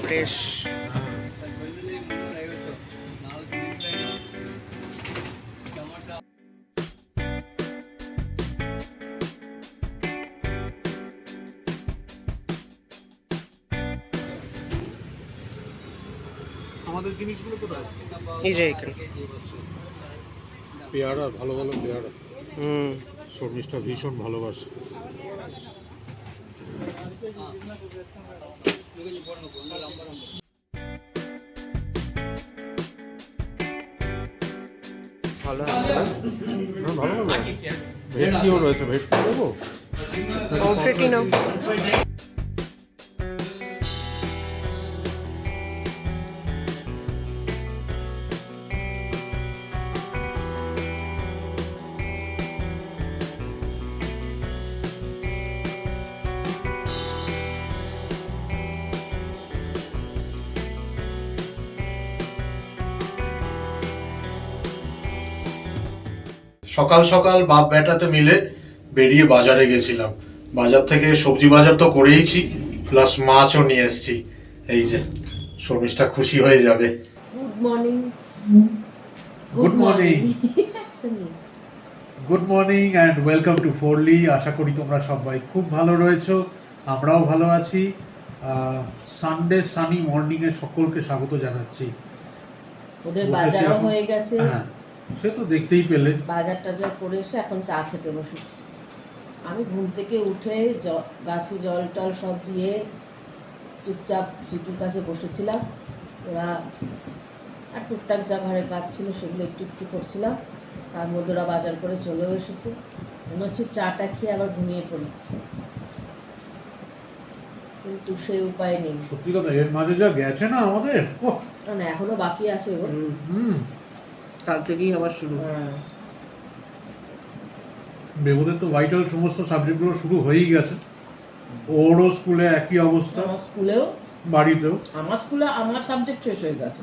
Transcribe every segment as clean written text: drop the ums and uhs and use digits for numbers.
Fresh. আমাদের জিনিসগুলো কোথায়? এই যে এখানে। পেয়ারা, ভালো ভালো পেয়ারা। হুম। শর্মিষ্ঠা ভীষণ ভালোবাসে। ভালো আছে না? হ্যাঁ, ভালো ভালো। ভেটকিও রয়েছে, ভেটকি দেবো? পমফ্রেটই নাও। সকাল সকাল বাপ বেটাতে মিলে বেরিয়ে বাজারে গেছিলাম। বাজার থেকে সবজি বাজার তো করেইছি, প্লাস মাছও নিয়ে এসেছি। এই যে শর্মিষ্ঠা খুশি হয়ে যাবে। Good morning. Good morning, good morning and welcome to ফোরলি। আশা করি তোমরা সবাই খুব ভালো রয়েছো, আমরাও ভালো আছি। সানডে সানি মর্নিংয়ে সকলকে স্বাগত জানাচ্ছি। ওদের বসেছি বাজারও এখন। হয়ে গেছে, হ্যাঁ, সে তো দেখতেই পেলে। বাজার টাজার করে এসে এখন চা খেতে বসেছি। আমি ঘুম থেকে উঠে গাছে জল টল সব দিয়ে চুপচাপ সিটুর কাছে বসেছিলাম। ওরা আর টুকটাক যা ঘরে কাজ ছিল সেগুলো একটু একটু করছিলাম। তার মধ্যে ওরা বাজার করে চলেও এসেছে। মনে হচ্ছে চাটা খেয়ে আবার ঘুমিয়ে পড়ি, কিন্তু সে উপায় নেই। সত্যি কথা, এর মাঝে যা গেছে না আমাদের, না এখনো বাকি আছে গো। কাল থেকেই আবার শুরু। হ্যাঁ, বেবুদের তো ভাইটাল সমস্ত সাবজেক্টগুলো শুরু হয়েই গেছে। ওরও স্কুলে একই অবস্থা, আমার স্কুলেও, বাড়িতেও। আমার স্কুলে আমার সাবজেক্ট শেষ হয়ে গেছে,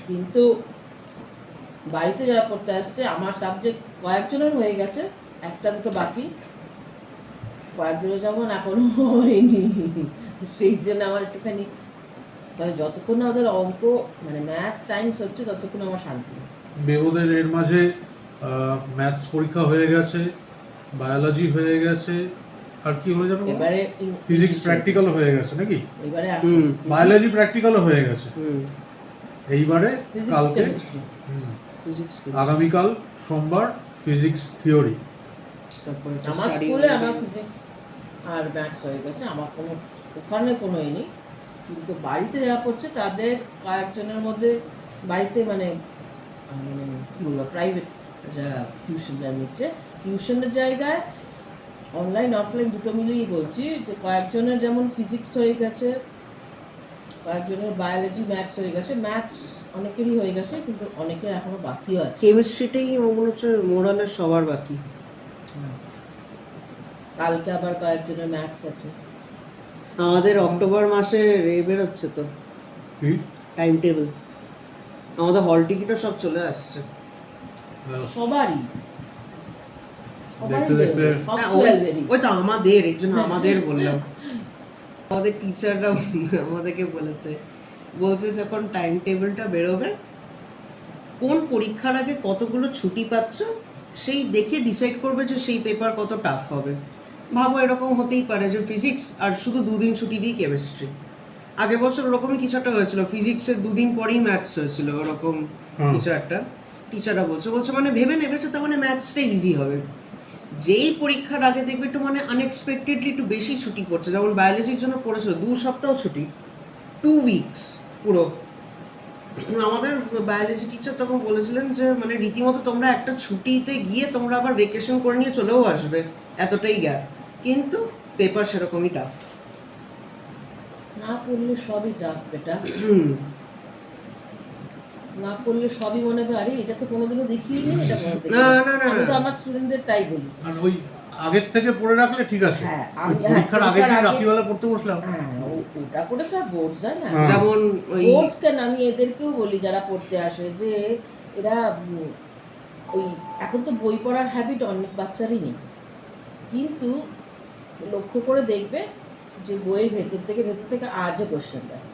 কিন্তু বাড়িতে যারা পড়তে আসছে আমার সাবজেক্ট কয়েকজনের হয়ে গেছে, একটা দুটো বাকি। কয়েকজনের যেমন এখনো হয়নি, সেই জন্য আমার একটুখানি মানে যতক্ষণ না ওদের অঙ্ক মানে ম্যাথ সায়েন্স হচ্ছে ততক্ষণ আমার শান্তি। বেবুদের এর মাঝে ম্যাথস পরীক্ষা হয়ে গেছে, বায়োলজি হয়ে গেছে, আর কি হলো জানো? এবারে ফিজিক্স প্র্যাকটিক্যাল হয়ে গেছে নাকি? এবারে বায়োলজি প্র্যাকটিক্যালও হয়ে গেছে। এইবারে Physics, কালকে, chemistry। ফিজিক্স আগামীকাল সোমবার ফিজিক্স থিওরি। আমার স্কুলে আমার ফিজিক্স আর ম্যাথস হয়ে গেছে, আমার কোনো ওখানে কোনো নেই। কিন্তু বাড়িতে যারা পড়ছে তাদের কয়েকজনের মধ্যে বাড়িতে মানে কী বলবো প্রাইভেট যারা টিউশন যারা নিচ্ছে, টিউশনের জায়গায় অনলাইন অফলাইন দুটো মিলিয়েই বলছি যে কয়েকজনের যেমন ফিজিক্স হয়ে গেছে, কয়েকজনের বায়োলজি ম্যাথস হয়ে গেছে। ম্যাথস অনেকেরই হয়ে গেছে, কিন্তু অনেকের এখনো বাকিও আছে। কেমিস্ট্রিটাই মনে হচ্ছে মোরালের সবার বাকি। কালকে আবার কয়েকজনের ম্যাথস আছে। আমাদের অক্টোবর মাসে বেরোচ্ছে তো টাইম টেবিল, আমাদের হল টিকিটও সব চলে আসছে। সবারই দেখতে দেখতে হ্যাঁ, ওই তো আমাদের, এর জন্য আমাদের বললাম। আমাদের টিচাররা আমাদেরকে বলছে যখন টাইম টেবিলটা বেরোবে কোন পরীক্ষার আগে কতগুলো ছুটি পাচ্ছ সেই দেখে ডিসাইড করবে যে সেই পেপার কত টাফ হবে। ভাবো এরকম হতেই পারে যে ফিজিক্স আর শুধু দুদিন ছুটি দিই কেমিস্ট্রি। আগের বছর ওরকমই কিছু একটা হয়েছিল, ফিজিক্সের দুদিন পরেই ম্যাথস হয়েছিল, ওরকম কিছু একটা। টিচাররা বলছে মানে ভেবে নেবে যে তার মানে ম্যাথসটা ইজি হবে। যেই পরীক্ষার আগে দেখবে একটু মানে আনএক্সপেক্টেডলি একটু বেশি ছুটি পড়ছে, যেমন বায়োলজির জন্য পড়েছিল 2 সপ্তাহ ছুটি, 2 উইকস পুরো। আমাদের বায়োলজি টিচার তখন বলেছিলেন যে মানে রীতিমতো তোমরা একটা ছুটিতে গিয়ে তোমরা আবার ভেকেশন করে নিয়ে চলেও আসবে, এতটাই গ্যাপ। কিন্তু পেপার সেরকমই টাফ। না পড়লে সবই টাফ বেটা, না পড়লে সবই মনে হবে আরে এটা তো কোনোদিনও দেখিনি, এটা আমি তো আমার স্টুডেন্টদের তাই বলি। আর ওই আগের থেকে পড়ে রাখলে ঠিক আছে। হ্যাঁ, পরীক্ষার আগের দিন রাত্রিবেলা পড়তে বসলাম, হ্যাঁ ওটা করে তো আর বোর্ডস হয় না। যেমন ওই বোর্ডস কেন, আমি এদেরকেও বলি যারা পড়তে আসে যে এরা ওই এখন তো বই পড়ার হ্যাবিট অনেক বাচ্চারই নেই, কিন্তু লক্ষ্য করে দেখবে যে বইয়ের ভেতর থেকে আজও কোশ্চেন দেয়।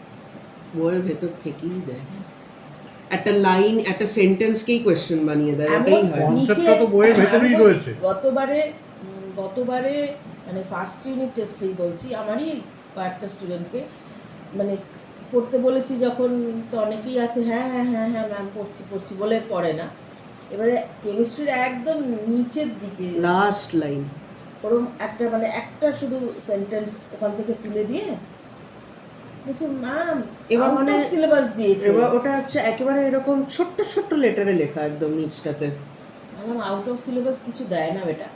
বইয়ের ভেতর থেকেই দেয়, একটা লাইন একটা সেন্টেন্সকেই কোয়েশ্চেন বানিয়ে দেয়, এমন ওটাই হয়। কনসেপ্টটা তো বইয়ের ভেতরেই আমি রয়েছে। গতবারে মানে ফার্স্ট ইউনিট টেস্টেই বলছি, আমারই কয়েকটা স্টুডেন্টকে মানে পড়তে বলেছি যখন, তো অনেকেই আছে হ্যাঁ হ্যাঁ হ্যাঁ হ্যাঁ ম্যাম পড়ছি বলে পড়ে না। এবারে কেমিস্ট্রির একদম নিচের দিকে লাস্ট লাইন ওরকম একটা মানে একটা শুধু সেন্টেন্স ওখান থেকে তুলে দিয়ে বলছে ম্যাম এবার মানে সিলেবাস দিয়েছে। এবার ওটা হচ্ছে একেবারে এরকম ছোট্ট ছোট্ট লেটারে লেখা একদম নিচটাতে। বললাম আউট অফ সিলেবাস কিছু দেয় না বেটা,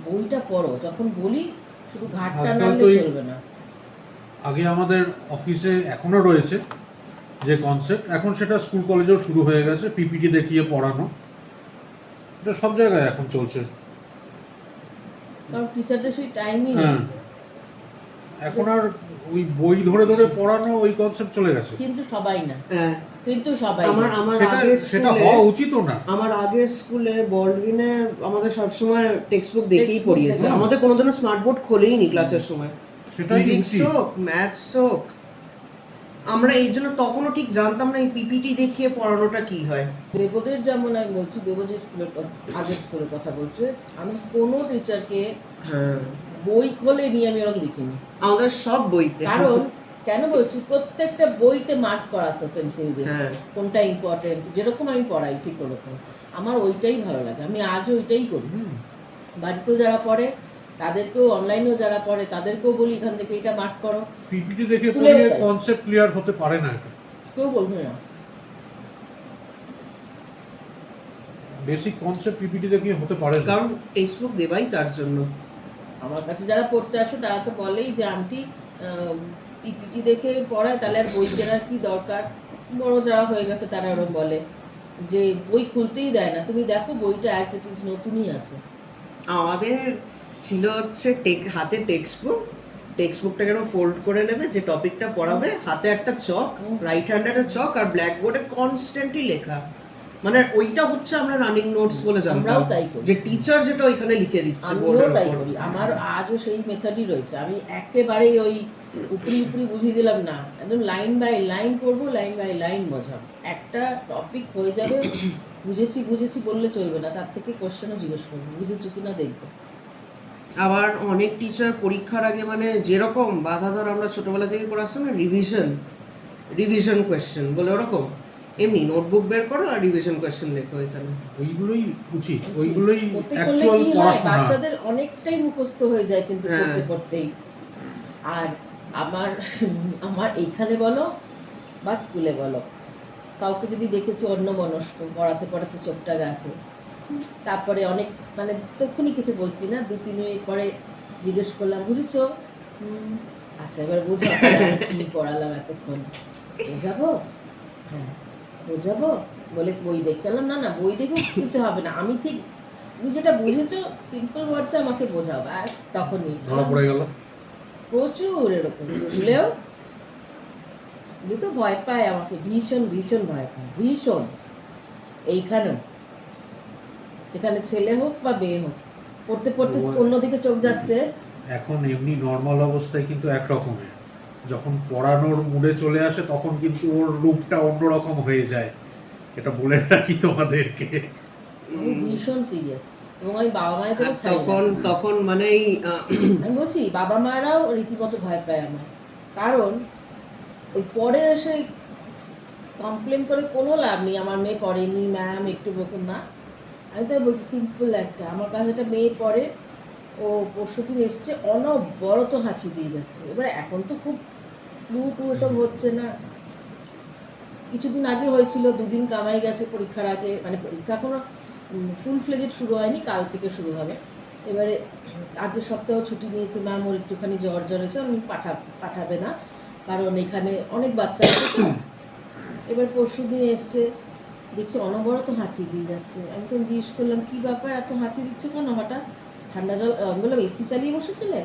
বইটা পড়ো। যখন বলি শুধু ঘাটটা আজকাল নাড়লে তো এই- চলবে না। আগে আমাদের অফিসে এখনো রয়েছে যে কনসেপ্ট, এখন সেটা স্কুল কলেজেও শুরু হয়ে গেছে, পিপিটি দেখিয়ে পড়ানো, এটা সব জায়গায় এখন চলছে। কারণ টিচারদের সেই টাইমই নেই। হ্যাঁ, এখন আর ওই বই ধরে ধরে পড়ানো ওই কনসেপ্ট চলে গেছে। কিন্তু সবাই না, হ্যাঁ, কিন্তু সবাই আমার না। আমার সেটা আগের সেটা স্কুলে হওয়া উচিতও না। আমার আগের স্কুলে বল্ডউইনে আমাদের সবসময় টেক্সট বুক দেখেই Textbook পড়িয়েছে, দেখে। আমাদের কোনোদিনও স্মার্ট বোর্ড খোলেই নি ক্লাসের সময়, সেটাই ফিজিক্স উচিত। হোক ম্যাথস হোক। আমরা এই জন্য তখনও ঠিক জানতাম না এই পিপিটি দেখিয়ে পড়ানোটা কি হয়। বেবদের যেমন আমি বলছি, বেবজি স্কুলের আগের স্কুলের কথা বলছে, আমি কোনো টিচারকে হ্যাঁ, বই খোলে নিয়ে আমি ওরকম দেখিনি। আমাদের সব বইতে। কারণ কেন বলছি, প্রত্যেকটা বইতে মার্ক করাতো পেন্সিল দিয়ে হ্যাঁ, কোনটা ইম্পর্টেন্ট, যেরকম আমি পড়াই ঠিক ওরকম। আমার ওইটাই ভালো লাগে, আমি আজও ওইটাই করি। বাড়িতেও যারা পড়ে তাদেরকেও, অনলাইনেও যারা পড়ে তাদেরকেও বলি এখান থেকে এটা মার্ক করো। পিপিটি দেখে স্কুলে পড়িয়ে তাই। কনসেপ্ট ক্লিয়ার হতে পারে না, এটা কেউ বলবে না। বেসিক কনসেপ্ট পিপিটি দেখে হতে পারে না। কারণ টেক্সট বুক দেবাই তার জন্য। আমার কাছে যারা পড়তে আসে তারা তো বলেই যে আন্টি পিপিটি দেখে পড়ায়, তাহলে আর বই কেনার কি দরকার। বড় যারা হয়ে গেছে তারা ওরকম বলে যে বই খুলতেই দেয় না, তুমি দেখো বইটা অ্যাজ ইট ইজ নতুনই আছে। আমাদের ছিল হচ্ছে হাতে টেক্সট বুকটাকে এরকম ফোল্ড করে নেবে, যে টপিকটা পড়াবে হাতে একটা চক, রাইট হ্যান্ডে একটা চক, আর ব্ল্যাকবোর্ডে কনস্ট্যান্টলি লেখা, মানে ওইটা হচ্ছে আমরা রানিং নোটস বলে জানতাম, আমরাও তাই করি। যে টিচার যেটা ওইখানে লিখে দিচ্ছে আমিও বোর্ডের তাই উপর। করি, আমার আজও সেই মেথডই রয়েছে। আমি একেবারেই ওই উপরি বুঝিয়ে দিলাম না, একদম লাইন বাই লাইন পড়বো, লাইন বাই লাইন বোঝাবো। একটা টপিক হয়ে যাবে, বুঝেছি বললে চলবে না, তার থেকে কোশ্চেনও জিজ্ঞেস করবো বুঝেছো কিনা দেখবো। আবার অনেক টিচার পরীক্ষার আগে মানে যেরকম বাধা ধর আমরা ছোটবেলা থেকে পড়াচ্ছি না, রিভিশন কোয়েশ্চেন বলে, ওরকম এমনি নোটবুক বের করো আর রিভিশন কোয়েশ্চেন লেখো এখানে। ওইগুলোই উচিত, ওইগুলোই করতে করলে অ্যাকচুয়াল কি হয়, পড়াশোনা। বাচ্চাদের অনেকটাই মুখস্থ হয়ে যায় কিন্তু হ্যাঁ। পড়তে পড়তেই। আর আমার এইখানে বলো বা স্কুলে বলো, কাউকে যদি দেখেছি অন্যমনস্ক, পড়াতে চোখটা গেছে, তারপরে অনেক মানে তখনই কিছু বলছি না, 2-3 মিনিট পরে জিজ্ঞেস করলাম বুঝেছো, আচ্ছা এবার বোঝাও কি পড়ালাম এতক্ষণ, বোঝাবো, হ্যাঁ বোঝাবো বলে বই দেখছিলাম। না বই দেখেও কিছু হবে না, আমি ঠিক তুমি যেটা বুঝেছো সিম্পল ওয়ার্ডসে আমাকে বোঝাও, ব্যাস তখনই। ধরা পড়ে গেল। প্রচুর এরকম স্কুলে তো ভয় পায় আমাকে, ভীষণ ভয় পায়, ভীষণ। এখানে ছেলে হোক বা মেয়ে হোক, পড়তে অন্যদিকে চোখ যাচ্ছে। এখন এমনি নর্মাল অবস্থায় কিন্তু একরকমের, যখন পড়ানোর মুডে চলে আসে তখন কিন্তু ওর রূপটা অন্যরকম হয়ে যায়, এটা বলে রাখি তোমাদেরকে। আমি ভীষণ সিরিয়াস, এবং আমি বাবা মায়ের আর তখন মানে আমি বলছি বাবা মায়েরাও রীতিমতো ভয় পায় আমার, কারণ ওই পরে এসে কমপ্লেন করে কোনো লাভ নেই, আমার মেয়ে পড়েনি ম্যাম একটু বকুন না। আমি তো বলছি সিম্পল একটা, আমার কাছে একটা মেয়ে পড়ে, ও পরশুদিন এসছে, অনবরত হাঁচি দিয়ে যাচ্ছে। এবার এখন তো খুব ফ্লু এসব হচ্ছে না, কিছুদিন আগে হয়েছিল, 2 দিন কামাই গেছে পরীক্ষার আগে, মানে পরীক্ষা কোনো ফুল ফ্লেজেড শুরু হয়নি, কাল থেকে শুরু হবে। এবারে আগের সপ্তাহ ছুটি নিয়েছে, ম্যাম ওর একটুখানি জ্বর হয়েছে, আমি পাঠাবে না, কারণ এখানে অনেক বাচ্চা আছে তো। এবার পরশুদিন এসছে, দেখছি অনবরত হাঁচি দিয়ে যাচ্ছে। আমি তো জিজ্ঞেস করলাম কী ব্যাপার, এত হাঁচি দিচ্ছে কেন হঠাৎ, ঠান্ডা জল, আমি বললাম এসি চালিয়ে বসেছিলে?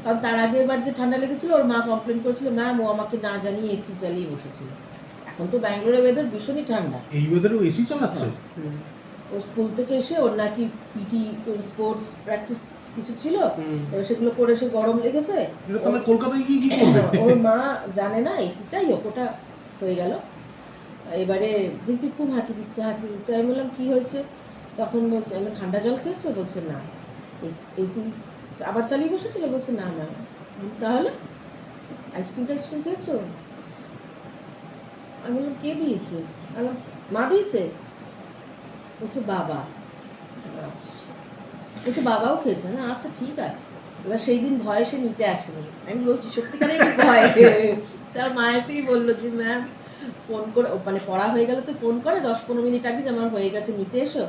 কারণ তার আগের বার যে ঠান্ডা লেগেছিলো ওর মা কমপ্লেন করেছিল ম্যাম ও আমাকে না জানিয়ে এসি চালিয়ে বসেছিল। এখন তো ব্যাঙ্গালোরের ওয়েদার ভীষণই ঠান্ডা, এই ওয়েদারেও এসি চালাচ্ছে। ও স্কুল থেকে এসে ওর নাকি পিটি স্পোর্টস প্র্যাকটিস কিছু ছিল, হুম। এবার সেগুলো করে সে গরম লেগেছে। এটা তাহলে কলকাতায় গিয়ে কি করবে? ওর মা জানে না এসি, যাই হোক ওটা হয়ে গেল। এবারে দেখছি খুব হাঁচি দিচ্ছে। আমি বললাম কী হয়েছে? তখন বলছে আমি ঠান্ডা জল খেয়েছো? বলছে না। এসি আবার চালিয়ে বসেছিল? বলছে না ম্যাম। তাহলে আইসক্রিম খেয়েছো? আমি বললাম কে দিয়েছে? আমি বললাম মা দিয়েছে? বলছে বাবা। আচ্ছা, বলছে বাবাও খেয়েছে না? আচ্ছা ঠিক আছে। এবার সেই দিন ভয় সে নিতে আসেনি। আমি বলছি সত্যিকারের ভয়। তার মা এসেই বললো যে ম্যাম ফোন করে, মানে পড়া হয়ে গেলে তো ফোন করে 10-15 মিনিট আগে যে আমার হয়ে গেছে, নিতে এসো।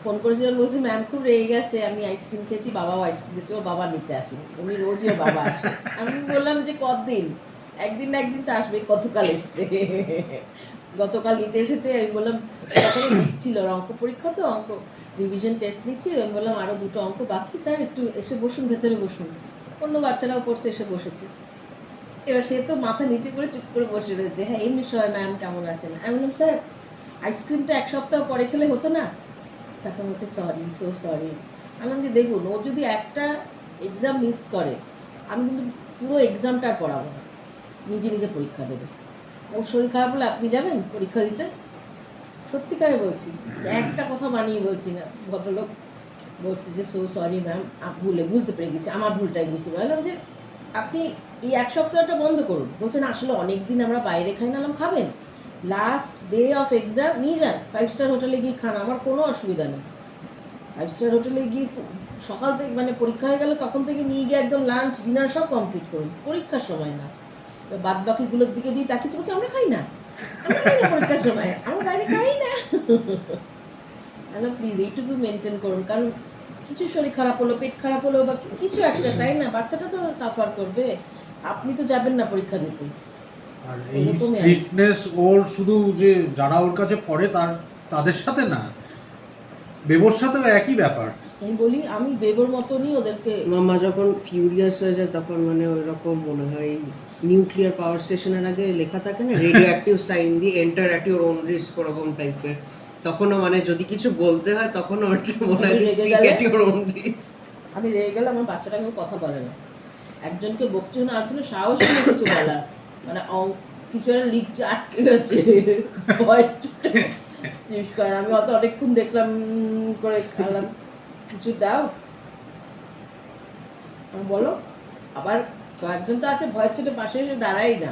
ফোন করেছি, বলছি ম্যাম খুব রেগে গেছে, আমি আইসক্রিম খেয়েছি, বাবাও আইসক্রিম খেয়েছে, ওর বাবা নিতে আসেনি, উনি রোজই ওর বাবা আসে। আমি বললাম যে কতদিন? একদিন না একদিন তো আসবে, গতকাল এসছে। গতকাল নিতে এসেছে। আমি বললাম তখন লিখছিল, অঙ্ক পরীক্ষা তো, অঙ্ক রিভিশন টেস্ট নিচ্ছি। আমি বললাম আরও 2টো অঙ্ক বাকি স্যার, একটু এসে বসুন, ভেতরে বসুন। অন্য বাচ্চারাও পড়ছে, এসে বসেছে। এবার সে তো মাথা নিচে করে চুপ করে বসে রয়েছে। হ্যাঁ এমনি সময় ম্যাম কেমন আছেন? আমি বললাম স্যার আইসক্রিমটা 1 সপ্তাহ পরে খেলে হতো না? তখন বলছে সরি, সো সরি। আমি বললাম যে দেখুন, ও যদি একটা এক্সাম মিস করে, আমি কিন্তু পুরো এক্সামটা আর পড়াবো না, নিজে পরীক্ষা দেবে। ওর শরীর খারাপ হলে আপনি যাবেন পরীক্ষা দিতে? সত্যিকারে বলছি, একটা কথা মানিয়ে বলছি না। ভদ্রলোক বলছে যে সো সরি ম্যাম, বুঝতে পেরে গেছি, আমার ভুলটাই বুঝতে পারলাম যে আপনি এই 1 সপ্তাহটা বন্ধ করুন। বলছেন আসলে অনেক দিন আমরা বাইরে খাই না। খাবেন, লাস্ট ডে অফ এক্সাম নিয়ে যান, 5 স্টার হোটেলে গিয়ে খান, আমার কোনো অসুবিধা নেই। 5 স্টার হোটেলে গিয়ে সকাল থেকে, মানে পরীক্ষা হয়ে গেল তখন থেকে নিয়ে গিয়ে একদম লাঞ্চ ডিনার সব কমপ্লিট করুন, পরীক্ষার সময় না। বাদ বাকিগুলোর দিকে দিয়ে তাকিয়ে বলছে আমরা খাই না পরীক্ষার সময়, আমরা বাইরে খাই না। প্লিজ এইটুকু মেনটেন করুন, কারণ কিছু শরীর খারাপ হলো, পেট খারাপ হলো বা কিছু একটা, তাই না? বাচ্চাটা তো সাফার করবে, আপনি তো যাবেন না পরীক্ষা দিতে। আর এই স্ট্রিক্টনেস ওর শুধু যে যারা ওর কাছে পড়ে তাদের সাথে না, বেবোর সাথেও একই ব্যাপার। আমি বলি আমি বেবোর মতনই ওদেরকে। মাম্মা যখন ফিউরিয়াস হয়ে যায় তখন মানে ওই রকম মনে হয় নিউক্লিয়ার পাওয়ার স্টেশনের আগে লেখা থাকে না রেডিও অ্যাক্টিভ সাইন দিয়ে enter at your own risk, ওরকম টাইপের। তখনও মানে যদি কিছু বলতে হয় তখন ওটা মনে হয় যে speak at your own risk. আমি রেগে গেলে আমার বাচ্চাটা কেউ কথা বলে না, একজনকে বকছে না আরেকজনের সাহস নেই কিছু বলার, মানে কিছু একটা লিখছে আটকে গেছে, আমি অত অনেকক্ষণ দেখলাম করে খেলাম, কিছু দাও বলো। আবার কয়েকজন তো আছে ভয়ের চোটে পাশে এসে দাঁড়াই না,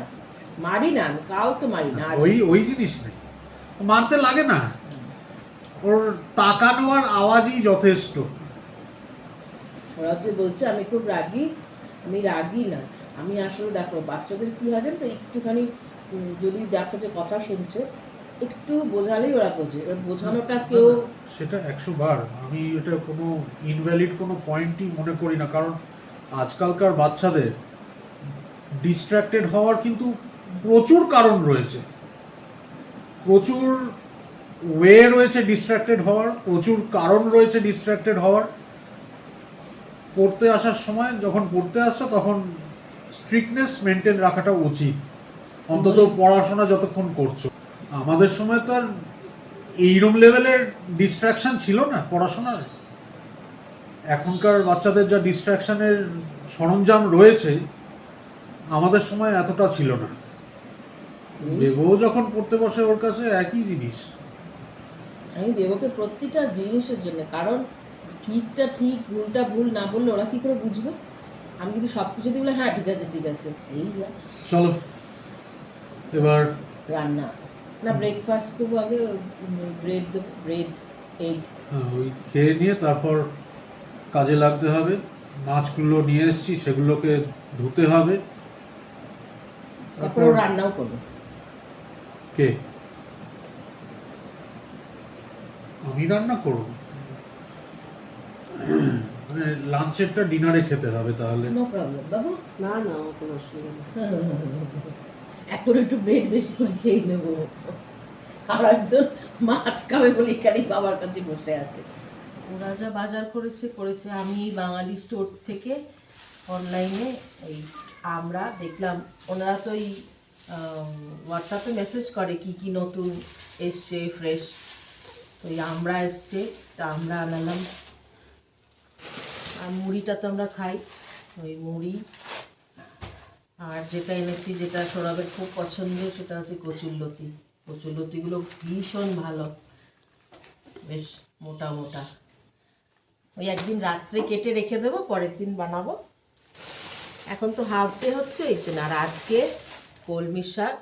মারি না, আমি কাউকে মারি না। ওই জিনিস নেই, মারতে লাগে না, ওর তাকানো আর আওয়াজই যথেষ্ট। সৌরভ যে বলছে আমি খুব রাগী, আমি রাগী না। আমি আসলে দেখো বাচ্চাদের কী হয় জানো তো, একটুখানি যদি দেখো যে কথা শুনছে, একটু বোঝালেই ওরা বোঝে। এবার বোঝানোটা কেউ, সেটা 100 বার, আমি এটা কোনো ইনভ্যালিড কোনো পয়েন্টই মনে করি না, কারণ আজকালকার বাচ্চাদের ডিস্ট্র্যাক্টেড হওয়ার কিন্তু প্রচুর কারণ রয়েছে, প্রচুর ওয়ে রয়েছে ডিস্ট্র্যাক্টেড হওয়ার, প্রচুর কারণ রয়েছে ডিস্ট্র্যাক্টেড হওয়ার। পড়তে আসার সময় যখন পড়তে আসছো তখন স্ট্রিক্টনেস মেনটেন রাখাটা উচিত, অন্তত পড়াশোনা যতক্ষণ করছো। আমাদের সময় তো আর এইরকম লেভেলের ডিস্ট্র্যাকশন ছিল না পড়াশোনার। এখনকার বাচ্চাদের যা ডিস্ট্র্যাকশনের সরঞ্জাম রয়েছে, আমাদের সময় এতটা ছিল না। বেবো যখন পড়তে বসে ওর কাছে একই জিনিস। আমি বেবোকে প্রতিটা জিনিসের জন্য, কারণ ঠিকটা ঠিক ভুলটা ভুল না বললে ওরা কী করে বুঝবে? আমি কিন্তু সব কিছু দিয়ে বলে হ্যাঁ ঠিক আছে এই যা। চলো এবার রান্না না, ব্রেকফাস্ট করবো আগে, ব্রেড এগ। ওই খেয়ে নিয়ে তারপর কাজে লাগতে হবে। মাছগুলো নিয়ে এসেছি, সেগুলোকে ধুতে হবে, তারপর রান্নাও করবো। কে? আমি রান্না করব? মানে লাঞ্চেরটা ডিনারে খেতে হবে তাহলে। নো প্রবলেম বাবু। না আমার কোনো অসুবিধা নেই। এখন একটু ব্রেড বেশি করে খেয়ে নেবো। আর একজন মাছ খাবে বলে এখানেই বাবার কাছে বসে আছে। ওরা যা বাজার করেছে আমি বাঙালি স্টোর থেকে অনলাইনে, এই আমরা দেখলাম ওনারা তো এই হোয়াটসঅ্যাপে মেসেজ করে কি নতুন এসছে ফ্রেশ, তো এই আমরা এসছে, তা আমরা আনালাম। আর মুড়িটা তো আমরা খাই, ওই মুড়ি। আর যেটা এনেছি, যেটা সৌরভের খুব পছন্দ, সেটা হচ্ছে কচুরলতি। কচুরলতিগুলো ভীষণ ভালো, বেশ মোটা মোটা। ওই একদিন রাত্রে কেটে রেখে দেবো, পরের দিন বানাবো। এখন তো হাফ ডে হচ্ছে এই জন্য। আর আজকে কলমির শাক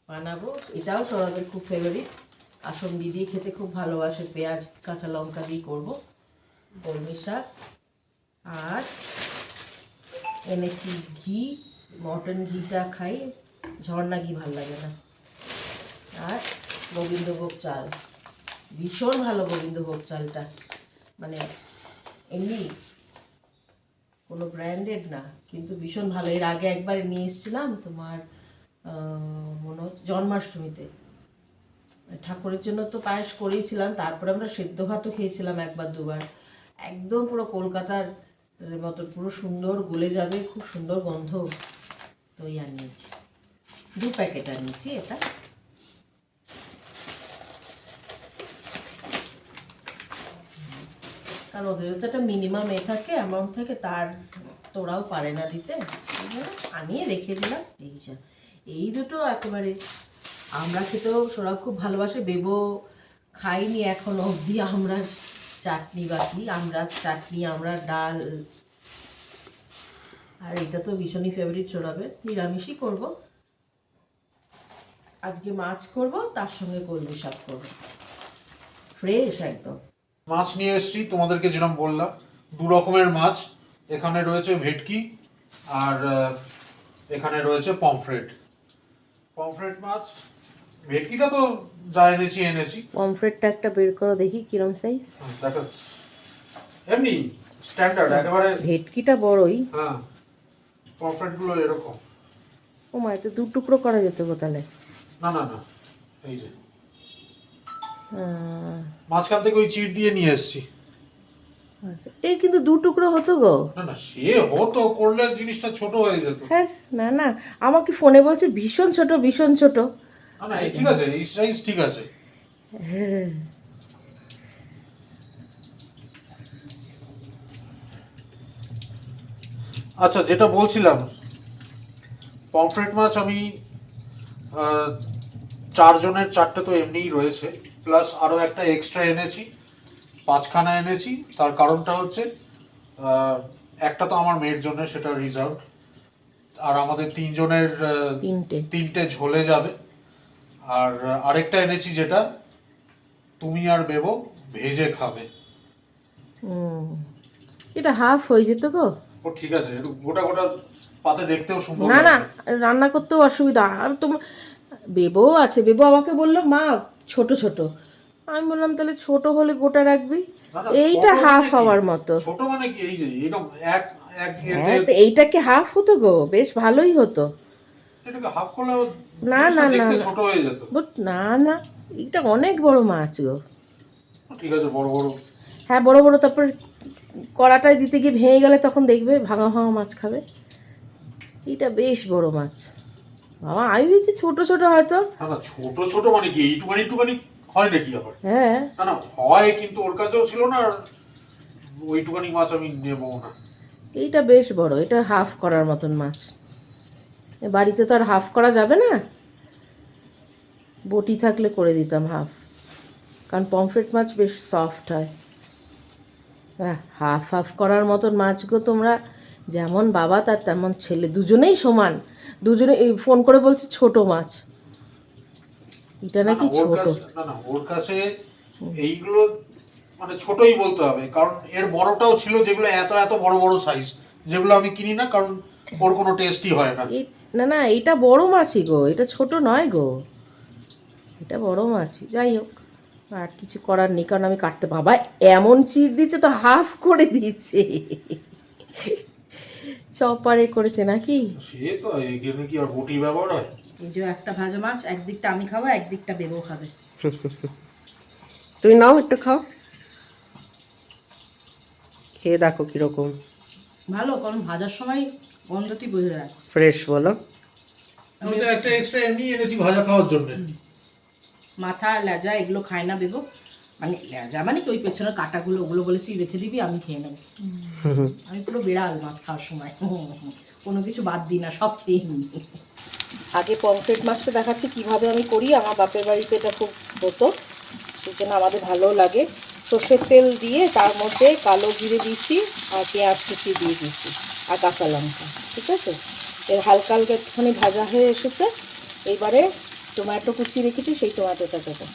বানাবো, এটাও সৌরভের খুব ফেভারিট। আসন্দি দিয়ে খেতে খুব ভালোবাসে, পেঁয়াজ কাঁচা লঙ্কা দিয়ে করবো কলমির শাক। আর এনেছি ঘি, মটন ঘিটা খাই, ঝর্ণা ঘি ভাল লাগে না। আর গোবিন্দভোগ চাল, ভীষণ ভালো গোবিন্দভোগ চালটা, মানে এমনি কোনো ব্র্যান্ডেড না, কিন্তু ভীষণ ভালো। এর আগে একবার নিয়ে এসেছিলাম তোমার মনে হচ্ছে জন্মাষ্টমীতে, ঠাকুরের জন্য তো পায়েস করেইছিলাম, তারপরে আমরা সেদ্ধ ভাতও খেয়েছিলাম একবার দুবার। একদম পুরো কলকাতার মতো পুরো সুন্দর গলে যাবে, খুব সুন্দর গন্ধ। তো ওই আনিয়েছি, 2 প্যাকেট আনিয়েছি এটা। কারণ ওদের তো একটা মিনিমাম থাকে, অ্যামাউন্ট থাকে, তার তোরাও পারে না দিতে, আনিয়ে রেখে দিলাম। এই দুটো একেবারে আমরা খেতেও সৌরভ খুব ভালোবাসে, বেবো খাইনি এখন অবধি। আমরা চাটনি বাকি, আমরা চাটনি, আমরা ডাল। আর এটা তো ভীষণই ফেভারিট সৌরভের। নিরামিষই করব আজকে, মাছ করব, তার সঙ্গে কলমি শাক করবো, ফ্রেশ একদম। মাছ নিয়ে এসেছি, তোমাদেরকে যেরকম বললাম 2 রকমের মাছ। এখানে রয়েছে ভেটকি, আর এখানে রয়েছে পমফ্রেট। পমফ্রেট মাছ, ভেটকিটা তো যা এনেছি। পমফ্রেটটা একটা বের করো দেখি কিরম সাইজ। দেখো এমনি স্ট্যান্ডার্ড একেবারে। ভেটকিটা বড়ই। হ্যাঁ, পমফ্রেট গুলো এরকম। ও মা, এতে 2 টুকরো করা যেত গো তাহলে। না, এই যে মাঝখান থেকে ওই চিড় দিয়ে নিয়ে এসেছি। এর কিন্তু 2 টুকরো হতো গো। না, সে হতো, করলে জিনিসটা ছোট হয়ে যেত। হ্যাঁ, না আমাকে ফোনে বলছে ভীষণ ছোট, ভীষণ ছোট। না, এই ঠিক আছে, এই সাইজ ঠিক আছে। হ্যাঁ, আচ্ছা, যেটা বলছিলাম, পমফ্রেট মাছ আমি 4 জনের 4টে তো এমনিই রয়েছে, প্লাস আরও একটা এক্সট্রা এনেছি, 5খানা এনেছি। তার কারণটা হচ্ছে একটা তো আমার মেয়ের জন্য, সেটা রিজার্ভ, আর আমাদের 3 জনের 3টে ঝোলে যাবে। আর আরেকটা এনেছি যেটা তুমি আর বেবো ভেজে খাবে। এটা হাফ হয়ে যেত গো। ও ঠিক আছে, গোটা গোটা পাতে দেখতেও সুন্দর। না, রান্না করতেও অসুবিধা। আর তোমার বেবো আছে, বেবো আমাকে বললো মা ছোট ছোট। আমি বললাম তাহলে ছোট হলে গোটা রাখবি, এইটা হাফ হওয়ার মতো। ছোট মানে কি, এই যে এরকম এক হ্যাঁ, তো এইটাকে হাফ হতো গো, বেশ ভালোই হতো। এটাকে হাফ করলে না ছোট হয়ে যেত। না, এটা অনেক বড় মাছ গো। ঠিক আছে, বড় বড়। হ্যাঁ, বড় বড়। তারপর কড়াটায় দিতে গিয়ে ভেঙে গেলে তখন দেখবে ভাঙা ভাঙা মাছ খাবে। এটা বেশ বড় মাছ বাবা, আমি ভেবেছি ছোট ছোট হয়তো। না, ছোট ছোট মানে কি এইটুখানি হয় নাকি আবার? হ্যাঁ, না হয়, কিন্তু ওর কাছেও ছিল না, আর ওইটুখানি মাছ আমি নেবো না। এইটা বেশ বড়, এটা হাফ করার মতন মাছ। বাড়িতে তো আর হাফ করা যাবে না, বটি থাকলে করে দিতাম হাফ, কারণ পমফ্রেট মাছ বেশ সফট হয়। হ্যাঁ, হাফ করার মতন মাছ গো। তোমরা যেমন বাবা তার তেমন ছেলে, দুজনেই সমান। দুজনে এই ফোন করে বলছে ছোট মাছ, এটা নাকি ছোট। না, ওর কাছে এইগুলো মানে ছোটই বলতে হবে, কারণ এর বড়টাও ছিল, যেগুলো এত এত বড় বড় সাইজ, যেগুলো আমি কিনি না, কারণ ওর কোনো টেস্টই হয় না। না, এটা বড় মাছই গো, এটা ছোট নয় গো, এটা বড় মাছই। যাই হোক, আর কিছু করার নেই, কারণ আমি কাটতে, বাবা এমন চিড় দিচ্ছে তো হাফ করে দিচ্ছে, চপারে করেছে নাকি। সে তো এখানে কি আর বটি ব্যবহার হয়? এই যে একটা ভাজা মাছ, একদিকটা আমি খাবো, একদিকটা বেবো খাবে। তুমি নাও একটু খাও, খেয়ে দেখো কিরকম। ভালো, কারণ ভাজার সময় গন্ধটি বোঝা যায়, ফ্রেশ বলো। আমি তো একটা এক্সট্রা এমনি এনেছি ভাজা খাওয়ার জন্য। মাথা লেজা এগুলো খায় না বেবো, মানে লেজা মানে কি ওই পেছনের কাঁটাগুলো ওগুলো বলেছি রেখে দিবি, আমি খেয়ে নেবো। আমি পুরো বিড়াল মাছ খাওয়ার সময়, কোনো কিছু বাদ দিই না, সব খেয়ে নিই। আগে পমফ্রেট মাছটা দেখাচ্ছি কীভাবে আমি করি। আমার বাপের বাড়িতে এটা খুব হতো, সেই জন্য আমাদের ভালো লাগে। সর্ষের তেল দিয়ে তার মধ্যে কালো জিরে দিয়েছি আর পেঁয়াজ কুচি দিয়ে দিয়েছি আর কাঁচা লঙ্কা, ঠিক আছে। এর হালকা হালকা একটুখানি ভাজা হয়ে এসেছে। এইবারে টমেটো কুচি রেখেছি, সেই টমেটোটা দেবো।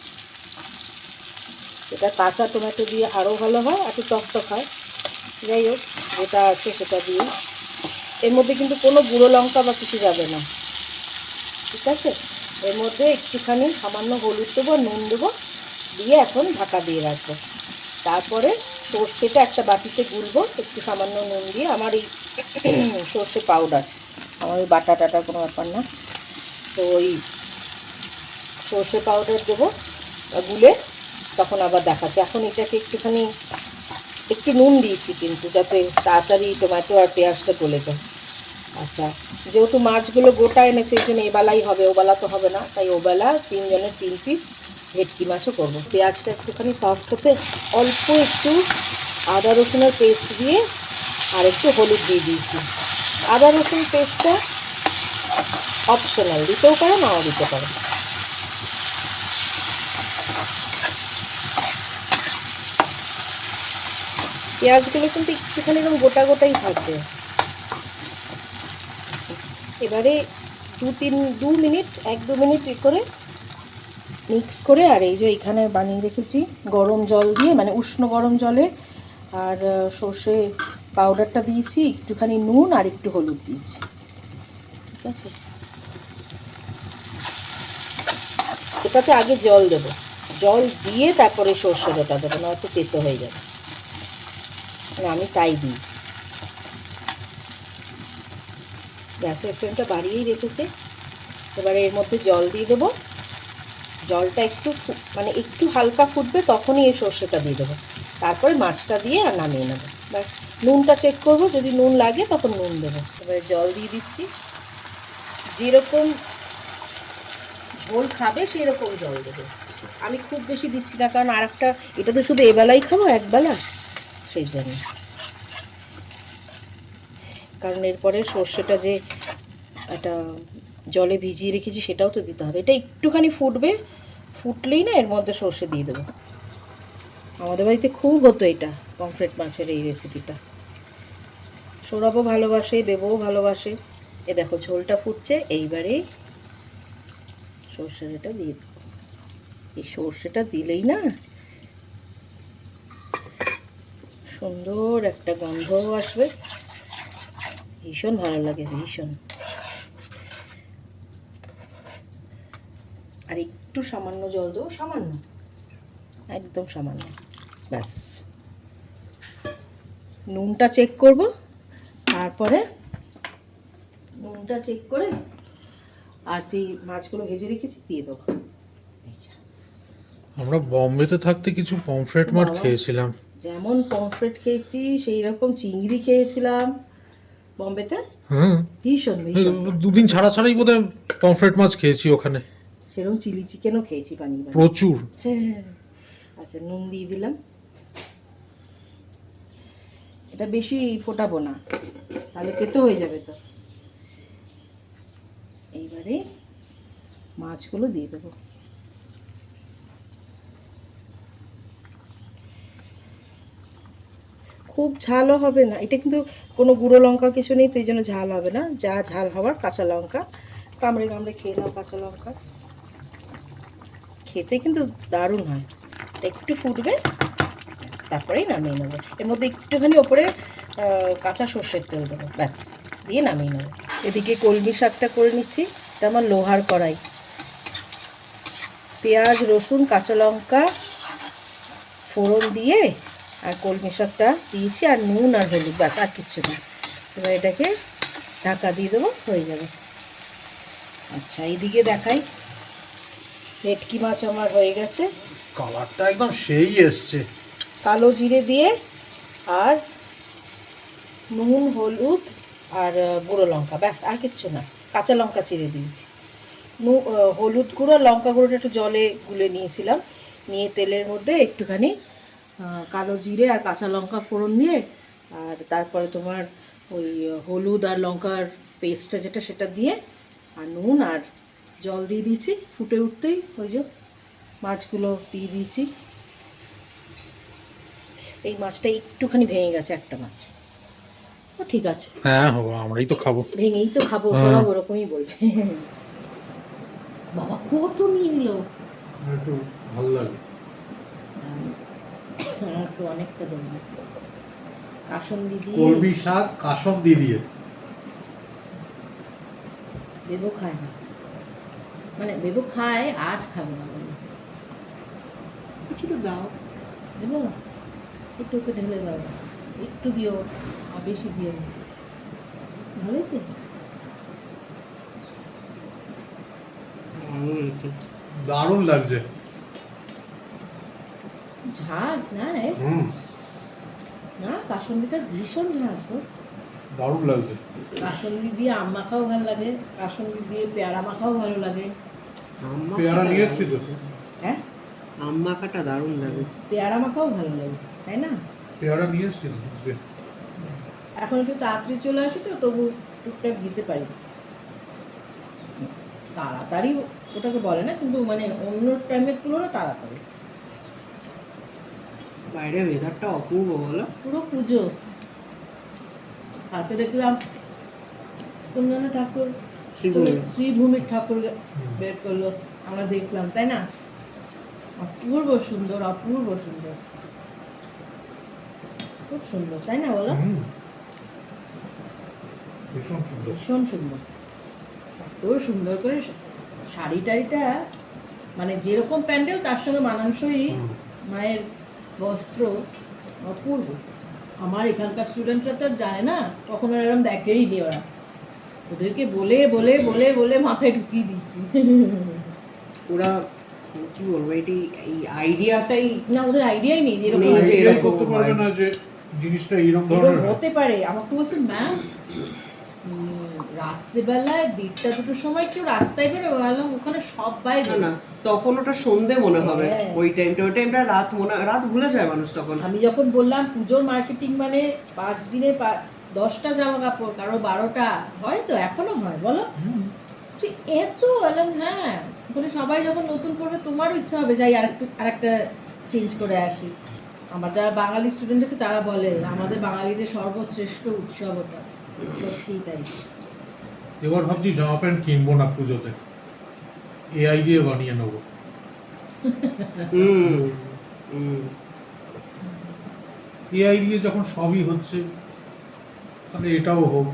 এটা কাঁচা টমেটো দিয়ে আরও ভালো হয়, একটু টকটক হয়। যাই হোক, যেটা আছে সেটা দিয়ে। এর মধ্যে কিন্তু কোনো গুঁড়ো লঙ্কা বা কিছু যাবে না, ঠিক আছে। এর মধ্যে একটুখানি সামান্য হলুদ দেবো, নুন দেবো, দিয়ে এখন ঢাকা দিয়ে রাখবো। তারপরে সর্ষেটা একটা বাটিতে গুলবো একটু সামান্য নুন দিয়ে। আমার এই সর্ষে পাউডার, আমার ওই বাটা টাটা কোনো ব্যাপার না। তো ওই সর্ষে পাউডার দেবো গুলে, তখন আবার দেখাচ্ছে। এখন এটাকে একটুখানি একটু নুন দিয়েছি কিন্তু, যাতে তাড়াতাড়ি টমেটো আর পেঁয়াজটা গলে যায়। আচ্ছা, যেহেতু মাছগুলো গোটা এনেছে এই জন্য এবেলাই হবে, ওবেলা তো হবে না, তাই ওবেলা 3 জনের 3 পিস ভেটকি মাছও করবো। পেঁয়াজটা একটুখানি সফট হতে অল্প একটু আদা রসুনের পেস্ট দিয়ে আর একটু হলুদ দিয়ে দিয়েছি। আদা রসুন পেস্টটা অপশনাল, দিতেও পারে নাও দিতে পারে। পেঁয়াজগুলো কিন্তু একটুখানি এরকম গোটা গোটাই থাকবে। এবারে 2 মিনিট 1-2 মিনিট করে মিক্স করে, আর এই যে এখানে বানিয়ে রেখেছি গরম জল দিয়ে, মানে উষ্ণ গরম জলে, আর সর্ষে পাউডারটা দিয়েছি, একটুখানি নুন আর একটু হলুদ দিয়েছি, ঠিক আছে। এটাতে আগে জল দেবো, জল দিয়ে তারপরে সর্ষে বাটা দেবো, নয়তো তেতো হয়ে যাবে। আমি তাই দিই। গ্যাসের ফ্লেমটা বাড়িয়েই রেখেছি। এবারে এর মধ্যে জল দিয়ে দেবো। জলটা একটু মানে একটু হালকা ফুটবে, তখনই এই সর্ষেটা দিয়ে দেবো। তারপরে মাছটা দিয়ে আর নামিয়ে নেবো। ব্যাস, নুনটা চেক করবো, যদি নুন লাগে তখন নুন দেবো। এবারে জল দিয়ে দিচ্ছি, যেরকম ঝোল খাবে সেই রকম জল দেবো। আমি খুব বেশি দিচ্ছি না, কারণ আর একটা, এটা তো শুধু এবেলাই খাবো, একবেলা, সেই জন্য। কারণ এরপরে সর্ষেটা যে একটা জলে ভিজিয়ে রেখেছি সেটাও তো দিতে হবে। এটা একটুখানি ফুটবে, ফুটলেই না এর মধ্যে সর্ষে দিয়ে দেবো। আমাদের বাড়িতে খুব হতো এটা, পমফ্রেট মাছের এই রেসিপিটা। সৌরভও ভালোবাসে, দেবও ভালোবাসে। এ দেখো ঝোলটা ফুটছে, এইবারে সর্ষেটা দিয়ে দেবো। এই সর্ষেটা দিলেই না সুন্দর একটা গন্ধও আসবে, ভীষণ ভালো লাগে, ভীষণ। আর একটু সামান্য জল দেবো, সামান্য, একদম সামান্য, ব্যাস। নুনটা চেক করব, তারপরে নুনটা চেক করে আর যেই মাছগুলো ভেজে রেখেছি দিয়ে দেবো। আমরা বম্বেতে থাকতে কিছু পমফ্রেট মাছ বাবা। খেয়েছিলাম। যেমন পমফ্রেট খেয়েছি সেই রকম চিংড়ি খেয়েছিলাম বম্বেতে, হ্যাঁ, ভীষণ ভীষণ। 2 দিন ছাড়া ছাড়াই বোধহয় পমফ্রেট মাছ খেয়েছি ওখানে, সেরকম চিলি চিকেনও খেয়েছি বানিয়ে বানিয়ে। প্রচুর। হ্যাঁ, আচ্ছা নুন দিয়ে দিলাম। এটা বেশি ফোটাবো না, তাহলে তেতো হয়ে যাবে তো। এইবারে মাছগুলো দিয়ে দেবো। খুব ঝালও হবে না, এটা কিন্তু কোনো গুঁড়ো লঙ্কা কিছু নেই, তো এই জন্য ঝাল হবে না। যা ঝাল হওয়ার কাঁচা লঙ্কা, কামড়ে কামড়ে খেয়ে নাও কাঁচা লঙ্কা, খেতে কিন্তু দারুণ হয়। একটু ফুটবে, তারপরেই নামিয়ে নেবো। এর মধ্যে একটুখানি ওপরে কাঁচা সর্ষের তেল দেবো, ব্যাস, দিয়ে নামিয়ে নেবো। এদিকে কলমি শাকটা করে নিচ্ছি। এটা আমার লোহার কড়াই, পেঁয়াজ রসুন কাঁচা লঙ্কা ফোড়ন দিয়ে আর কলমি শাকটা দিয়েছি, আর নুন আর হলুদ, ব্যাস, আর কিচ্ছু না। এবার এটাকে ঢাকা দিয়ে দেবো, হয়ে যাবে। আচ্ছা, এইদিকে দেখাই, ভেটকি মাছ আমার হয়ে গেছে। কালারটা একদম সেই এসছে। কালো জিরে দিয়ে আর নুন হলুদ আর গুঁড়ো লঙ্কা, ব্যাস, আর কিচ্ছু না। কাঁচা লঙ্কা চিড়ে দিয়েছি, হলুদ গুঁড়ো লঙ্কা গুঁড়োটা একটু জলে গুলে নিয়েছিলাম, নিয়ে তেলের মধ্যে একটুখানি কালো জিরে আর কাঁচা লঙ্কা ফোড়ন দিয়ে, আর তারপরে তোমার ওই হলুদ আর লঙ্কার পেস্টটা যেটা সেটা দিয়ে, আর নুন আর জল দিয়ে দিয়েছি। ফুটে উঠতেই ওই যে মাছগুলো দিয়ে দিয়েছি। এই মাছটা একটুখানি ভেঙে গেছে, একটা মাছ। ও ঠিক আছে, হ্যাঁ আমরাই তো খাবো। ভেঙেই তো খাবো, তোরা ওরকমই বলবে। বাবা কত নিয়ে নিল, একটু ভালো লাগে। একটু অনেকটা দেবো, কাসন্দি দিয়ে। কলমি শাক কাসন্দি দিয়ে। বেবো খায় না, মানে বেবো খায়, আজ খাবে না। একটু দাও। দেবো একটু, ওকে ঢেলে দাও, একটু দিও, আর বেশি দিও না। ভালো হয়েছে? দারুণ লাগছে। ঝাঁজ না রে, না কাসন্দিটা ভীষণ ঝাঁজ গো। দারুণ লাগছে। কাসন্দি দিয়ে আম মাখাও ভালো লাগে, কাসন্দি দিয়ে পেয়ারা মাখাও ভালো লাগে। পেয়ারা নিয়ে এসছি তো। হ্যাঁ, আম মাখাটা দারুণ লাগে। পেয়ারা মাখাও ভালো লাগে, তাই না? পেয়ারা নিয়ে এসছি তো আজকে। এখন একটু তাড়াতাড়ি চলে আসি তো, তবু টুকটাক দিতে পারি। তাড়াতাড়ি ওটাকে বলে না, কিন্তু মানে অন্য টাইমের তুলনায় তাড়াতাড়ি। বাইরে ওয়েদারটা অপূর্ব বলো। পুরো পুজো। হাতে দেখলাম কোন যেন ঠাকুর, শ্রীভূমির ঠাকুর বের করলো, আমরা দেখলাম, তাই না? অপূর্ব সুন্দর, অপূর্ব সুন্দর, খুব সুন্দর, তাই না বলো? ভীষণ সুন্দর। ভীষণ সুন্দর, এত সুন্দর করে শাড়ি টাড়িটা, মানে যেরকম প্যান্ডেল তার সঙ্গে মানানসই মায়ের বস্ত্র, অপূর্ব। আমার এখানকার স্টুডেন্টরা তো যায় না, কখনো এরকম দেখেই নি ওরা। ওদেরকে বলে বলে বলে বলে মাথায় ঢুকিয়ে দিচ্ছি। ওরা কি বলবো, এটি এই আইডিয়াটাই না, ওদের আইডিয়াই নেই যেরকম নেই যে এটাই এরকম করতে পারবে হয়। না যে জিনিসটা এইরকম এরকম ধরনের হয়। হতে পারে। আমাকে বলছে ম্যাম, রাত্রেবেলায় 1টা-2টোর সময় কেউ রাস্তায় বেরোবে? বললাম ওখানে সব বাইরে। না না, তখন ওটা সন্ধে মনে হবে। হ্যাঁ। ওই টাইমটা রাত রাত ভুলে যায় মানুষ তখন। আমি যখন বললাম পুজোর মার্কেটিং মানে 5 দিনে 10টা জামা কাপড়, কারো 12টা, হয় তো এখনো হয় বলো? এত বললাম হ্যাঁ, ওখানে সবাই যখন নতুন করবে তোমারও ইচ্ছা হবে যাই আরেকটা চেঞ্জ করে আসি। আমার যারা বাঙালি স্টুডেন্ট আছে তারা বলে আমাদের বাঙালিদের সর্বশ্রেষ্ঠ উৎসব ওটা। সত্যিই তাই। এবার ভাবছি জামা প্যান্ট কিনবো না পুজোতে, এআই দিয়ে বানিয়ে নেবো। এআই দিয়ে যখন সবই হচ্ছে, তাহলে এটাও হোক।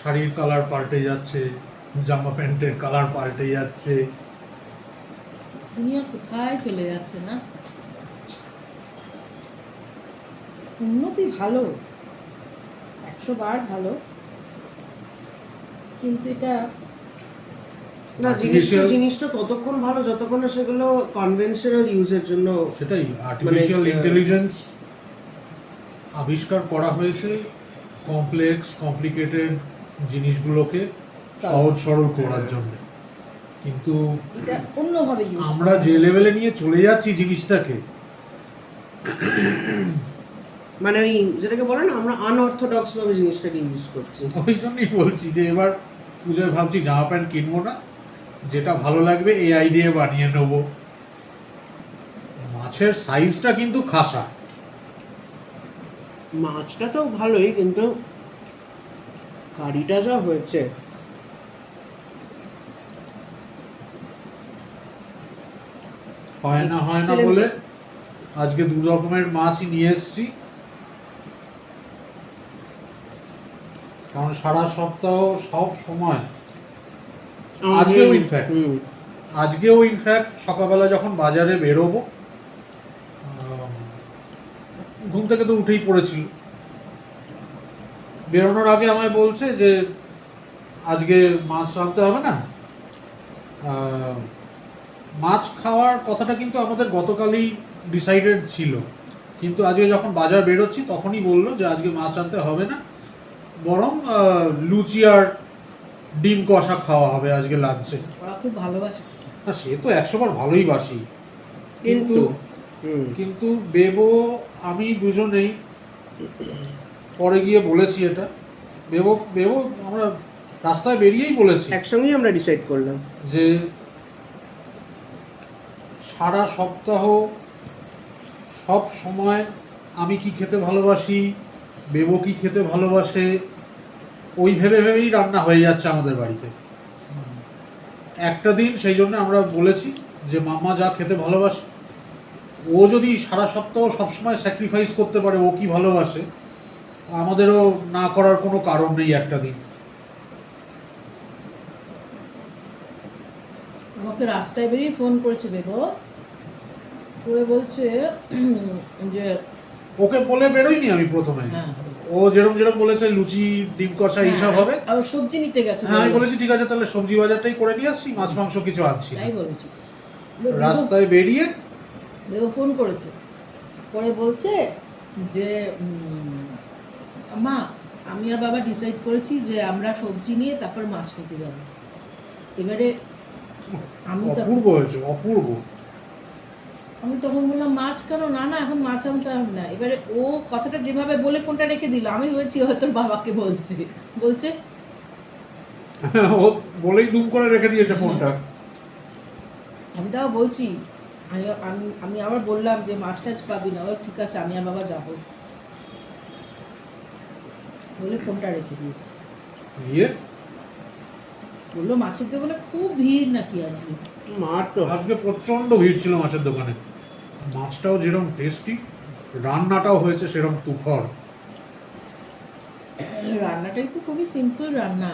শাড়ির কালার পাল্টে যাচ্ছে, জামা প্যান্টের কালার পাল্টে যাচ্ছে। দুনিয়া কোথায় চলে যাচ্ছে না? উন্নতি ভালো, 100 বার ভালো, কিন্তু এটা না, জিনিসটা ততক্ষণ ভালো যতক্ষণ না সেগুলো কনভেনশনাল ইউজের জন্য। সেটাই, আর্টিফিশিয়াল ইন্টেলিজেন্স আবিষ্কার করা হয়েছে কমপ্লিকেটেড জিনিসগুলোকে সহজ সরল করার জন্য, কিন্তু এটা অন্যভাবে ইউজ আমরা যে লেভেলে নিয়ে চলে যাচ্ছি জিনিসটাকে, মানে ওই যেটাকে বলে না, আমরা আনঅর্থোডক্স ভাবে জিনিসটাকে ইউজ করছি। ওই জন্যই বলছি যে এবার পুজোয় ভাবছি জামা প্যান্ট কিনবো না, যেটা ভালো লাগবে এআই দিয়ে বানিয়ে নেবো। মাছের সাইজটা কিন্তু খাসা। মাছটা তো ভালোই, কিন্তু কারিটা যা হয়েছে। হয় না বলে আজকে 2 রকমের মাছই নিয়ে এসেছি, কারণ সারা সপ্তাহ সব সময় আজকেও ইনফ্যাক্ট সকালবেলা যখন বাজারে বেরোবো, ঘুম থেকে তো উঠেই পড়েছিল, বেরোনোর আগে আমায় বলছে যে আজকে মাছ রাঁধতে হবে না। মাছ খাওয়ার কথাটা কিন্তু আমাদের গতকালই ডিসাইডেড ছিল, কিন্তু আজকে যখন বাজার বেরোচ্ছি তখনই বললো যে আজকে মাছ আনতে হবে না, বরং লুচি আর ডিম কষা খাওয়া হবে আজকে লাঞ্চে। ওরা খুব ভালোবাসে। না সে তো 100 বার ভালোই বাসি, কিন্তু হুম কিন্তু বেবো আমি দুজনেই পরে গিয়ে বলেছি এটা, বেবো বেবো আমরা রাস্তায় বেরিয়েই বলেছি একসঙ্গেই আমরা ডিসাইড করলাম। যে সারা সপ্তাহ সব সময় আমি কি খেতে ভালোবাসি, বেবো কি খেতে ভালোবাসে, ওই ভেবে ভেবেই রান্না হয়ে যাচ্ছে আমাদের বাড়িতে। একটা দিন সেই জন্য আমরা বলেছি যে মাম্মা যা খেতে ভালোবাসে, ও যদি সারা সপ্তাহ সবসময় স্যাক্রিফাইস করতে পারে ও কি ভালোবাসে, আমাদেরও না করার কোনো কারণ নেই একটা দিন। আমাকে রাস্তায় বেরিয়ে ফোন করেছে বেগো, করে বলছে যে ওকে বলে বেরোইনি আমি প্রথমে, হ্যাঁ ও যেরকম যেরকম বলেছে লুচি ডিম কষা এইসব হবে, আর সবজি নিতে গেছে। হ্যাঁ আমি বলেছি ঠিক আছে তাহলে সবজি বাজারটাই করে নিয়ে আসছি, মাছ মাংস কিছু আনছি না। তাই বলেছি। রাস্তায় বেরিয়ে বেগো ফোন করেছে, করে বলছে যে মা আমি আর বাবা ডিসাইড করেছি যে আমরা সবজি নিয়ে তারপর মাছ নিতে যাবো। এবারে আমি অপূর্ব হয়েছে, অপূর্ব। আমি তখন বললাম মাছ কেন, না না এখন মাছ আনতে হবে না। এবারে ও কথাটা যেভাবে বলে ফোনটা রেখে দিল, আমি ভেবেছি হয়তো বাবাকে বলছে ও বলেই দুম করে রেখে দিয়েছে ফোনটা। আমি তাও বলছি, আমি আবার বললাম যে মাছ টাছ পাবি না, ও ঠিক আছে আমি আর বাবা যাবো বলে ফোনটা রেখে দিয়েছি। ইয়ে বললো মাছের দোকানে খুব ভিড় নাকি আজকে। মার তো আজকে প্রচন্ড ভিড় ছিল মাছের দোকানে, মাছটাও যেরকম টেস্টি, রান্নাটাও হয়েছে সেরকম তুখর। রান্নাটাই তো খুবই সিম্পল রান্না,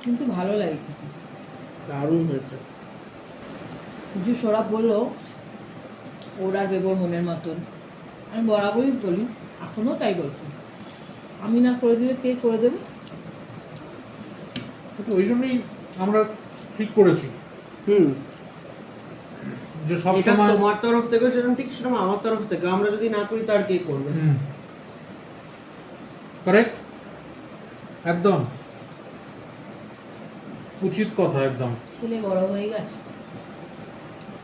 কিন্তু ভালো লাগে খেতে। দারুণ হয়েছে। যে সৌরভ বললো ওর আর বেবোর মনের মতন, আমি বরাবরই বলি, এখনও তাই বলছি, আমি না করে দিলে কে করে দেবে। তো ওই জন্যই আমরা ঠিক করেছি হুম যে এটা সবসময় তোমার তরফ থেকে সেরকম ঠিক, সেরকম আমার তরফ থেকে, আমরা যদি না করি তার কে করবে? কারেক্ট, একদম উচিত কথা, একদম। ছেলে বড় হয়ে গেছে,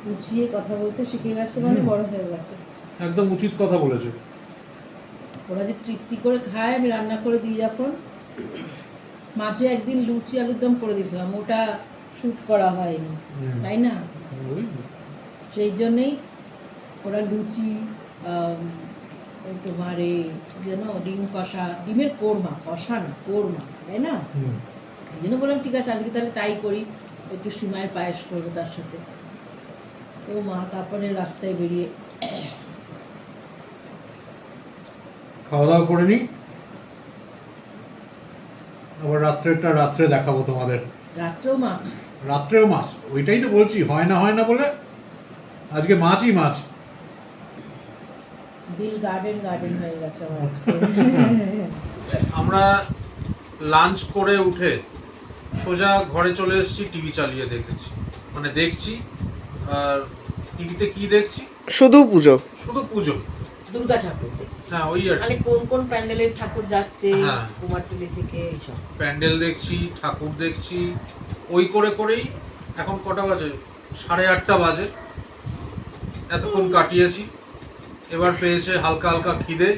বুঝিয়ে কথা বলতে শিখে গেছে, মানে বড় হয়ে গেছে। একদম উচিত কথা বলেছে। ওরা যে তৃপ্তি করে খায়, আমি রান্না করে দিই যখন, মাঝে একদিন লুচি আলুর দম করে দিয়েছিলাম, ওটা শ্যুট করা হয়নি, তাই না? সেই জন্যেই ওরা লুচি ওই তোমার এই যেন ডিম কষা, ডিমের কোরমা, কষা না কোরমা, তাই না? এই জন্য বললাম ঠিক আছে আজকে তাহলে তাই করি, একটু সিমাইয়ের পায়েস করবো তার সাথে। ও মা তারপরে রাস্তায় বেরিয়ে খাওয়া দাওয়া করে নি, আবার রাত্রে দেখাবো তোমাদের। রাত্রেও মাছ, রাত্রেও মাছ, ওইটাই তো বলছি, হয় না বলে আজকে মাছই মাছ। দিল গার্ডেন হয়ে গেছে আমার আজকে। আমরা লাঞ্চ করে উঠে সোজা ঘরে চলে এসেছি, টিভি চালিয়ে দেখছি। আর টিভিতে কি দেখছি? শুধু পুজো। শুধু পুজো, দুর্গা ঠাকুর দেখছি, হ্যাঁ ওই আর কি। মানে কোন প্যান্ডেলের ঠাকুর যাচ্ছে হ্যাঁ। কুমারটুলি থেকে এইসব প্যান্ডেল দেখছি, ঠাকুর দেখছি, ওই করেই এখন কটা বাজে? 8:30 বাজে। এতক্ষণ কাটিয়েছি। এবার পেয়েছে হালকা হালকা খিদে।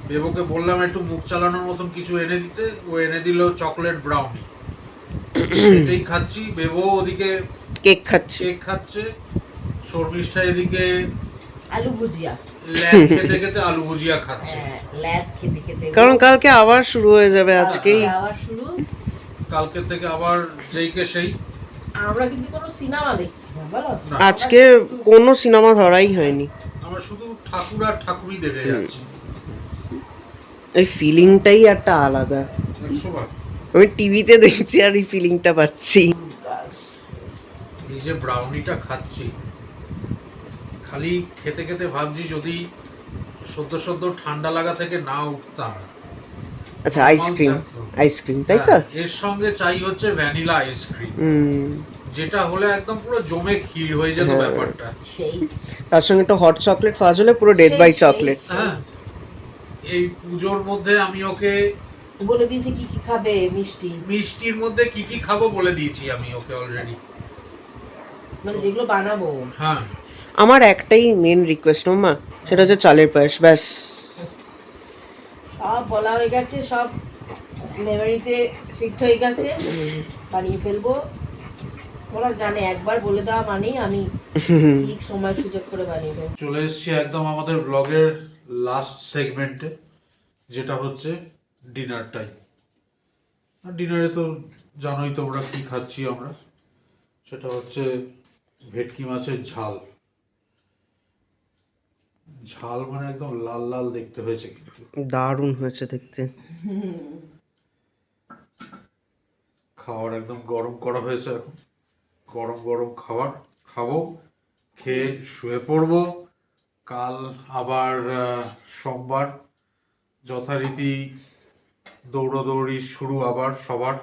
বেবোকে বললাম একটু মুখ চালানোর মতন কিছু এনে দিতে, ও এনে দিল চকলেট ব্রাউনি। এটাই খাচ্ছি। বেবো ওদিকে কেক খাচ্ছে, শর্মিষ্ঠা এদিকে আলু ভুজিয়া, ল্যাদ খেতে খেতে আলু ভুজিয়া খাচ্ছে। ল্যাদ খেতে খেতে, কারণ কালকে আবার শুরু হয়ে যাবে, আজকেই আবার শুরু। কালকে থেকে আবার যেইকে সেই। আমরা কিন্তু কোনো সিনেমা দেখছি না, বলো? না, আজকে কোনো সিনেমা ধরাই হয়নি। আমরা শুধু ঠাকুর আর ঠাকুরই দেখে যাচ্ছি। এই ফিলিংটাই একটা আলাদা। 100 বার। আমি টিভিতে দেখছি আর এই ফিলিংটা পাচ্ছি। এই যে ব্রাউনিটা খাচ্ছি, খালি খেতে খেতে ভাবছি যদি সদ্য ঠান্ডা লাগা থেকে না উঠতাম। আচ্ছা আইসক্রিম তাই তো? হ্যাঁ, এর সঙ্গে চাই হচ্ছে ভ্যানিলা আইসক্রিম, যেটা হলে একদম পুরো জমে ক্ষীর হয়ে যেত ব্যাপারটা। সেই তার সঙ্গে একটা হট চকলেট ফাজ হলে পুরো ডেড বাই চকলেট। হ্যাঁ, এই পুজোর মধ্যে আমি ওকে বলে দিয়েছি কি কি খাবে, মিষ্টির মধ্যে কি কি খাবো বলে দিয়েছি আমি ওকে অলরেডি। মানে যেগুলো বানাবো। হ্যাঁ, আমার একটাই মেন রিকোয়েস্ট মা, সেটা হচ্ছে চালের পায়েস, ব্যাস। সব বলা হয়ে গেছে, সব মেমোরিতে ফিট হয়ে গেছে, বানিয়ে ফেলবো। ওরা জানে একবার বলে দেওয়া মানেই আমি ঠিক সময় সুযোগ করে বানিয়ে দেবো। চলে এসেছি একদম আমাদের ব্লগের লাস্ট সেগমেন্টে, যেটা হচ্ছে ডিনার টাইম। আর ডিনারে তো জানোই তোমরা কি খাচ্ছি আমরা, সেটা হচ্ছে ভেটকি মাছের ঝাল। ঝাল মানে একদম লাল লাল দেখতে হয়েছে, কিন্তু দারুণ হয়েছে দেখতে। খাবার একদম গরম করা হয়েছে, এখন গরম গরম খাবার খাবো, খেয়ে শুয়ে পড়বো। কাল আবার সোমবার, যথারীতি দৌড়াদৌড়ি শুরু আবার সবার।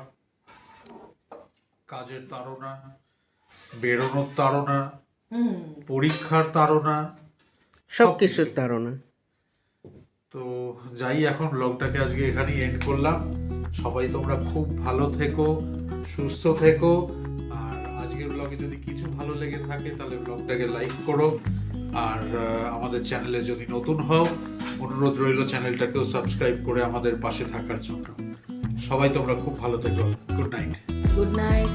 কাজের তাড়না, বেরোনোর তাড়না, পরীক্ষার তাড়না, সবকিছুর তাড়না। তো যাই, এখন ব্লগটাকে আজকে এখানেই এন্ড করলাম। সবাই তোমরা খুব ভালো থেকো, সুস্থ থেকো। আর আজকের ব্লগে যদি কিছু ভালো লেগে থাকে তাহলে ব্লগটাকে লাইক করো। আর আমাদের চ্যানেলে যদি নতুন হও, অনুরোধ রইল চ্যানেলটাকেও সাবস্ক্রাইব করে আমাদের পাশে থাকার জন্য। সবাই তোমরা খুব ভালো থেকো। Good night. Good night.